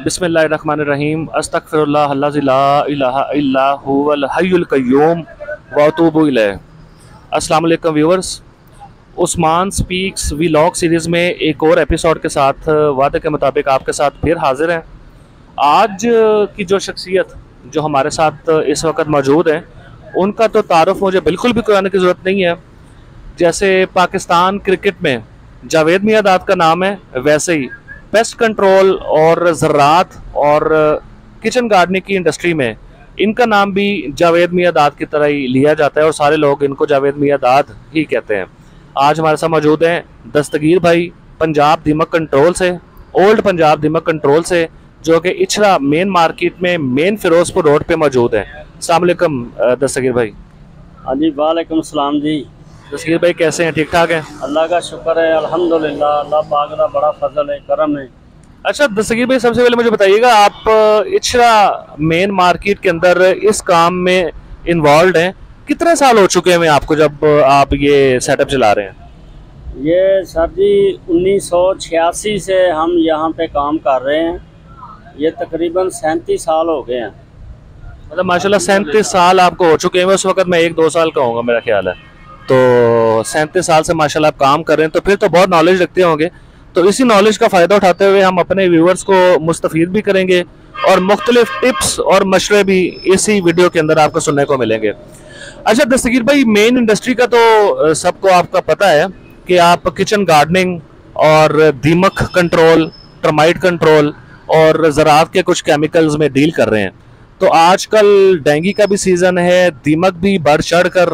बिस्मिल्लाहिर्रहमानिर्रहीम अस्तगफिरुल्लाह अल्लज़ी ला इलाहा इल्ला हुवल हय्युल क़य्यूम व अतूबु इलैह। अस्सलाम वालेकुम viewers, Usman speaks vlog series में एक और एपिसोड के साथ वादे के मुताबिक आपके साथ फिर हाजिर हैं। आज की जो शख्सियत जो हमारे साथ इस वक्त मौजूद है, उनका तो तारुफ मुझे बिल्कुल भी कराने की ज़रूरत नहीं है। जैसे पाकिस्तान क्रिकेट में जावेद मियांदाद का नाम है, वैसे ही पेस्ट कंट्रोल और ज़राअत और किचन गार्डनिंग की इंडस्ट्री में इनका नाम भी जावेद मियांदाद की तरह ही लिया जाता है और सारे लोग इनको जावेद मियांदाद ही कहते हैं। आज हमारे साथ मौजूद हैं दस्तगीर भाई, पंजाब दीमक कंट्रोल से, ओल्ड पंजाब दीमक कंट्रोल से, जो कि इचरा मेन मार्केट में मेन फिरोजपुर रोड पे मौजूद है। अस्सलाम वालेकुम दस्तगीर भाई। हाँ जी, वालेकुम सलाम जी। दस्तगीर भाई कैसे हैं, ठीक ठाक हैं? अल्लाह का शुक्र है, अल्हम्दुलिल्लाह। अल्लाह पाक का बड़ा फजल है, करम है। अच्छा दस्तगीर भाई, सबसे पहले मुझे बताइएगा, आप इचरा मेन मार्केट के अंदर इस काम में इन्वॉल्व हैं, कितने साल हो चुके हैं आपको जब आप ये सेटअप चला रहे हैं? ये सर जी 1986 से हम यहाँ पे काम कर रहे हैं। ये तकरीबन 37 साल हो गए हैं। मतलब माशाल्लाह 37 साल आपको हो चुके हैं। उस वक्त मैं 1-2 साल का होऊंगा मेरा ख्याल है। तो 37 साल से माशाल्लाह आप काम कर रहे हैं, तो फिर तो बहुत नॉलेज रखते होंगे। तो इसी नॉलेज का फ़ायदा उठाते हुए हम अपने व्यूअर्स को मुस्तफ़ीद भी करेंगे और मुख्तलिफ टिप्स और मशवरे भी इसी वीडियो के अंदर आपको सुनने को मिलेंगे। अच्छा दस्तगीर भाई, मेन इंडस्ट्री का तो सबको आपका पता है कि आप किचन गार्डनिंग और दीमक कंट्रोल, टर्माइट कंट्रोल और ज़राअत के कुछ केमिकल्स में डील कर रहे हैं। तो आजकल डेंगू का भी सीज़न है, दीमक भी बढ़ चढ़ कर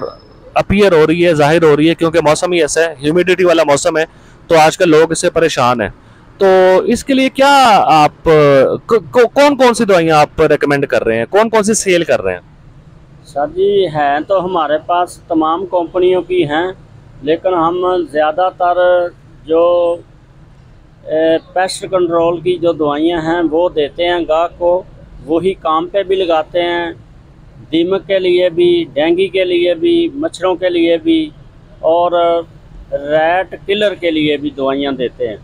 अपीयर हो रही है, जाहिर हो रही है, क्योंकि मौसम ही ऐसा है, ह्यूमिडिटी वाला मौसम है। तो आजकल लोग इससे परेशान हैं। तो इसके लिए क्या आप कौन कौन सी दवाइयाँ आप रेकमेंड कर रहे हैं, कौन कौन सी सेल कर रहे हैं? सर जी हैं तो हमारे पास तमाम कंपनियों की हैं, लेकिन हम ज़्यादातर जो पेस्ट कंट्रोल की जो दवाइयाँ हैं वो देते हैं गाहक को। वही काम पे भी लगाते हैं, दीमक के लिए भी, डेंगू के लिए भी, मच्छरों के लिए भी और रैट किलर के लिए भी दवाइयाँ देते हैं।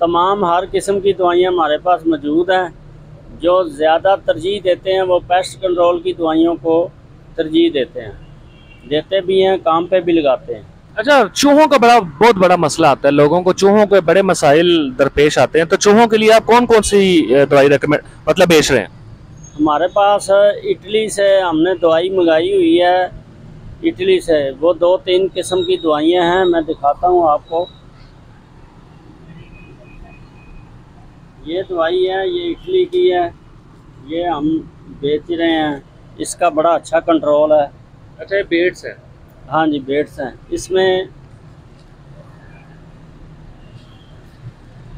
तमाम हर किस्म की दवाइयाँ हमारे पास मौजूद हैं। जो ज़्यादा तरजीह देते हैं वो पेस्ट कंट्रोल की दवाइयों को तरजीह देते हैं, देते भी हैं, काम पे भी लगाते हैं। अच्छा, चूहों का बहुत बड़ा मसला आता है, लोगों को चूहों के बड़े मसाइल दरपेश आते हैं। तो चूहों के लिए आप कौन कौन सी दवाई मतलब बेच रहे हैं? हमारे पास इटली से हमने दवाई मंगाई हुई है। इटली से वो 2-3 किस्म की दवाइयाँ हैं, मैं दिखाता हूँ आपको। ये दवाई है, ये इटली की है, ये हम बेच रहे हैं। इसका बड़ा अच्छा कंट्रोल है। अच्छा, ये बेड्स हैं? हाँ जी, बेड्स हैं। इसमें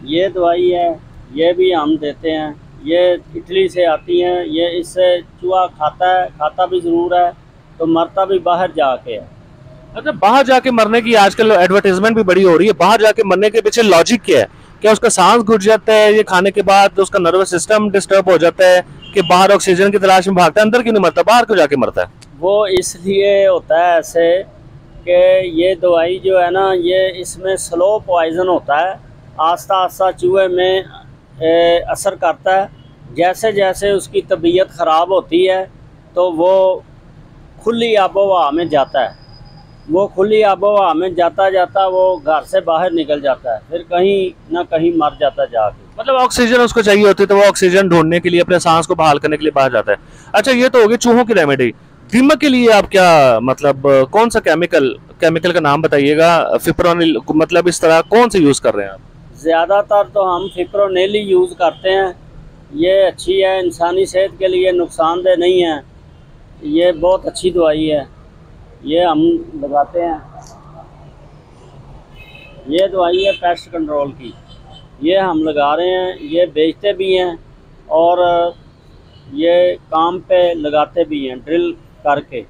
ये दवाई है, ये भी हम देते हैं। ये इटली से आती हैं। ये इससे चूहा खाता भी ज़रूर है, तो मरता भी बाहर जाके है। अच्छा, बाहर जाके मरने की आजकल एडवर्टाइजमेंट भी बड़ी हो रही है। बाहर जाके मरने के पीछे लॉजिक क्या है? क्या उसका सांस घुट जाता है, ये खाने के बाद तो उसका नर्वस सिस्टम डिस्टर्ब हो जाता है, कि बाहर ऑक्सीजन की तलाश में भागता है, अंदर क्यों नहीं मरता, बाहर क्यों जाके मरता है? वो इसलिए होता है ऐसे कि ये दवाई जो है ना, ये इसमें स्लो पॉइजन होता है, आस्ता आस्ता चूहे में असर करता है। जैसे जैसे उसकी तबीयत ख़राब होती है तो वो खुली आबो हवा में जाता है। वो खुली आबो हवा में जाता जाता वो घर से बाहर निकल जाता है, फिर कहीं ना कहीं मर जाता है जाके। मतलब ऑक्सीजन उसको चाहिए होती है, तो वो ऑक्सीजन ढूंढने के लिए, अपने सांस को बहाल करने के लिए बाहर जाता है। अच्छा, ये तो होगी चूहों की रेमेडी। दीमक के लिए आप क्या, मतलब कौन सा केमिकल का नाम बताइएगा? फिप्रोनिल, मतलब इस तरह कौन से यूज़ कर रहे हैं आप? ज़्यादातर तो हम फिप्रोनिल ही यूज़ करते हैं। ये अच्छी है, इंसानी सेहत के लिए नुकसानदेह नहीं है। ये बहुत अच्छी दवाई है, ये हम लगाते हैं। ये दवाई है पेस्ट कंट्रोल की, ये हम लगा रहे हैं, ये बेचते भी हैं और ये काम पे लगाते भी हैं ड्रिल करके।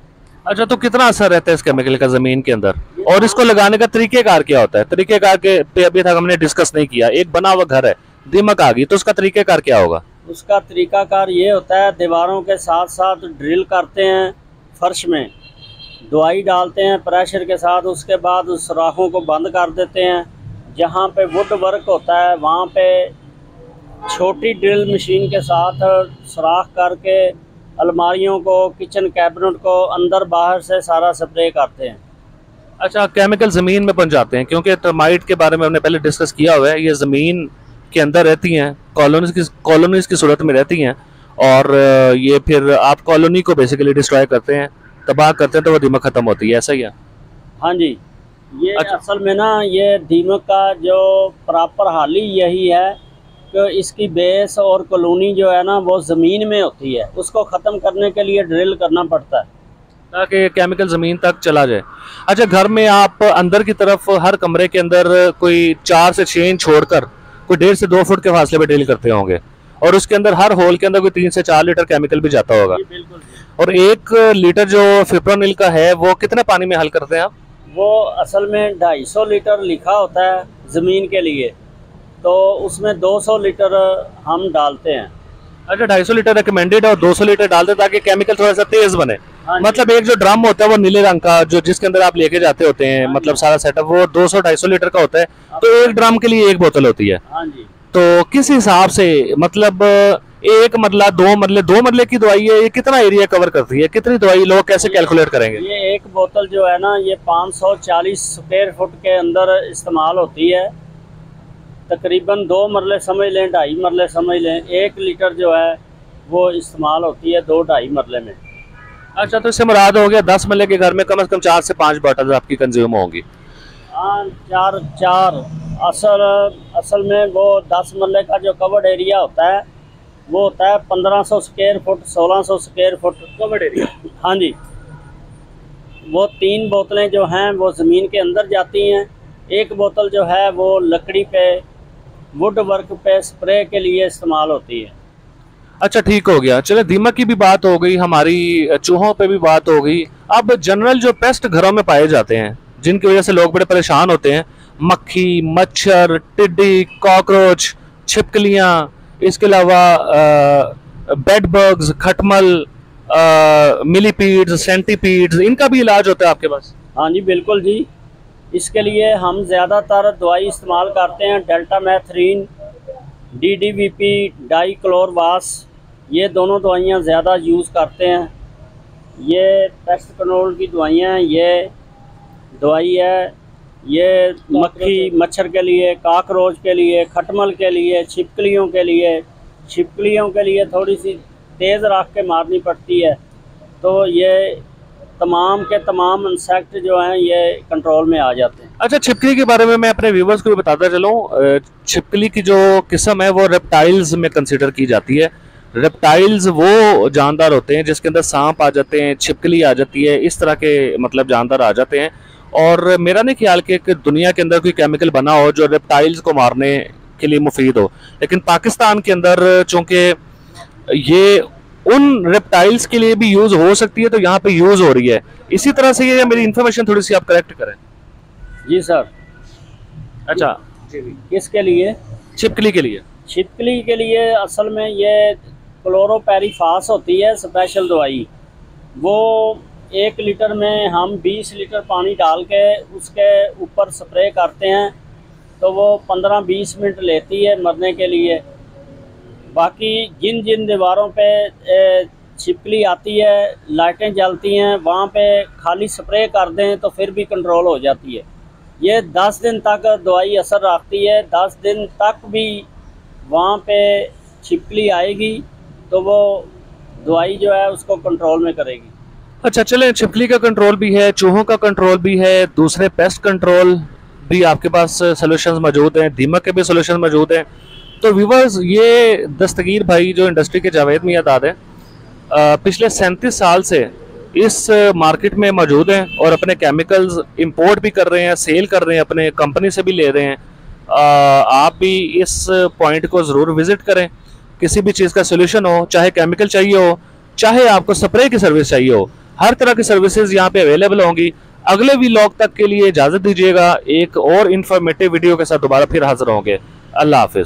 अच्छा, तो कितना असर रहता है इस केमिकल का ज़मीन के अंदर, और इसको लगाने का तरीक़ेकार क्या होता है? तरीक़ेकार के पे अभी तक हमने डिस्कस नहीं किया। एक बना हुआ घर है, दीमक आ गई, तो उसका तरीक़ेकार क्या होगा? उसका तरीक़ाकार ये होता है, दीवारों के साथ साथ ड्रिल करते हैं, फर्श में दवाई डालते हैं प्रेशर के साथ, उसके बाद उस सुराखों को बंद कर देते हैं। जहाँ पे वुड वर्क होता है वहाँ पे छोटी ड्रिल मशीन के साथ सुराख करके अलमारियों को, किचन कैबिनेट को अंदर बाहर से सारा स्प्रे करते हैं। अच्छा, केमिकल ज़मीन में बन जाते हैं, क्योंकि टर्माइट के बारे में हमने पहले डिस्कस किया हुआ है, ये ज़मीन के अंदर रहती हैं, कॉलोनीज़ की सूरत में रहती हैं, और ये फिर आप कॉलोनी को बेसिकली डिस्ट्रॉय करते हैं, तबाह करते हैं, तो वो दीमक ख़त्म होती है, ऐसा ही है? हाँ जी, ये अच्छा। असल में ना ये दीमक का जो प्रॉपर हाल ही यही है कि इसकी बेस और कॉलोनी जो है ना वो ज़मीन में होती है, उसको ख़त्म करने के लिए ड्रिल करना पड़ता है ताकि केमिकल ज़मीन तक चला जाए। अच्छा, घर में आप अंदर की तरफ हर कमरे के अंदर कोई 4 से 6 इंच छोड़कर कोई 1.5 से 2 फुट के फासले पे ड्रिल करते होंगे, और उसके अंदर हर होल के अंदर कोई 3 से 4 लीटर केमिकल भी जाता होगा। बिल्कुल। और 1 लीटर जो फिप्रोनिल का है वो कितने पानी में हल करते हैं आप? वो असल में 250 लीटर लिखा होता है ज़मीन के लिए, तो उसमें 200 लीटर हम डालते हैं। अच्छा, 250 लीटर रिकमेंडेड है और 200 लीटर डाल दे ताकि केमिकल थोड़ा सा तेज बने। हाँ जी। मतलब एक जो ड्रम होता है वो नीले रंग का, जो जिसके अंदर आप लेके जाते होते हैं, मतलब सारा सेटअप, वो 200-250 लीटर का होता है, तो एक ड्रम के लिए 1 बोतल होती है। हाँ जी। तो किस हिसाब से, मतलब 1 मरला 2 मरले की दवाई है, ये कितना एरिया कवर करती है, कितनी दवाई लोग कैसे कैलकुलेट करेंगे? ये 1 बोतल जो है ना ये 540 स्क्वायर फुट के अंदर इस्तेमाल होती है। तकरीबन 2 मरले समझ लें, 2.5 मरले समझ लें, 1 लीटर जो है वो इस्तेमाल होती है 2-2.5 मरले में। अच्छा, तो इससे मुराद हो गया 10 मरले के घर में कम से कम 4 से 5 बॉटल आपकी कंज्यूम होंगी। हाँ, 4 असल में वो 10 मरले का जो कवर्ड एरिया होता है वो होता है 1500 square foot, 1600 square foot covered area. हाँ जी, वो 3 बोतलें जो हैं वो ज़मीन के अंदर जाती हैं, 1 बोतल जो है वो लकड़ी पे, वुड वर्क पे स्प्रे के लिए इस्तेमाल होती है। अच्छा, ठीक हो गया। चले, दीमक की भी बात हो गई, हमारी चूहों पे भी बात हो गई। अब जनरल जो पेस्ट घरों में पाए जाते हैं जिनकी वजह से लोग बड़े परेशान होते हैं, मक्खी, मच्छर, टिड्डी, कॉकरोच, छिपकलियाँ, इसके अलावा बेड बग्स, खटमल, मिलीपीड्स, सेंटीपीड्स, इनका भी इलाज होता है आपके पास? हाँ जी, बिल्कुल जी। इसके लिए हम ज़्यादातर दवाई इस्तेमाल करते हैं डेल्टामेथ्रिन, DDVP, डाइक्लोरवास, ये दोनों दवाइयाँ ज़्यादा यूज़ करते हैं। ये पेस्ट कंट्रोल की दवाइयाँ हैं, ये दवाई है, ये मक्खी मच्छर के लिए, काकरोच के लिए, खटमल के लिए, छिपकलियों के लिए। छिपकलियों के लिए थोड़ी सी तेज़ रख के मारनी पड़ती है, तो ये तमाम के तमाम इंसेक्ट जो हैं ये कंट्रोल में आ जाते हैं। अच्छा, छिपकली के बारे में मैं अपने व्यूवर्स को भी बताता चलूँ। छिपकली की जो किस्म है वो रेप्टाइल्स में कंसिडर की जाती है। रेप्टाइल्स वो जानदार होते हैं जिसके अंदर सांप आ जाते हैं, छिपकली आ जाती है, इस तरह के मतलब जानदार आ जाते हैं। और मेरा नहीं ख्याल कि दुनिया के अंदर कोई केमिकल बना हो जो रेप्टाइल्स को मारने के लिए मुफीद हो, लेकिन पाकिस्तान के अंदर चूँकि ये उन रेप्टाइल्स के लिए भी यूज़ हो सकती है, तो यहाँ पे यूज़ हो रही है। इसी तरह से ये मेरी इन्फॉर्मेशन थोड़ी सी आप करेक्ट करें। जी सर। अच्छा, किसके लिए? छिपकली के लिए। छिपकली के लिए असल में ये क्लोरोपेरीफास होती है स्पेशल दवाई। वो 1 लीटर में हम 20 लीटर पानी डाल के उसके ऊपर स्प्रे करते हैं, तो वो 15-20 मिनट लेती है मरने के लिए। बाकी जिन जिन दीवारों पे छिपकली आती है, लाइटें जलती हैं, वहाँ पे खाली स्प्रे कर दें तो फिर भी कंट्रोल हो जाती है। ये 10 दिन तक दवाई असर रखती है। 10 दिन तक भी वहाँ पे छिपकली आएगी तो वो दवाई जो है उसको कंट्रोल में करेगी। अच्छा, चलें, छिपकली का कंट्रोल भी है, चूहों का कंट्रोल भी है, दूसरे पेस्ट कंट्रोल भी आपके पास सॉल्यूशंस मौजूद हैं, दीमक के भी सॉल्यूशन मौजूद हैं। तो व्यूवर्स, ये दस्तगीर भाई जो इंडस्ट्री के जावेद मियां दाद हैं, पिछले 37 साल से इस मार्केट में मौजूद हैं और अपने केमिकल्स इंपोर्ट भी कर रहे हैं, सेल कर रहे हैं, अपने कंपनी से भी ले रहे हैं। आप भी इस पॉइंट को ज़रूर विज़िट करें। किसी भी चीज़ का सोल्यूशन हो, चाहे केमिकल चाहिए हो, चाहे आपको स्प्रे की सर्विस चाहिए हो, हर तरह की सर्विसेज यहाँ पे अवेलेबल होंगी। अगले व्लॉग तक के लिए इजाज़त दीजिएगा। एक और इन्फॉर्मेटिव वीडियो के साथ दोबारा फिर हाजिर होंगे। अल्लाह हाफिज़।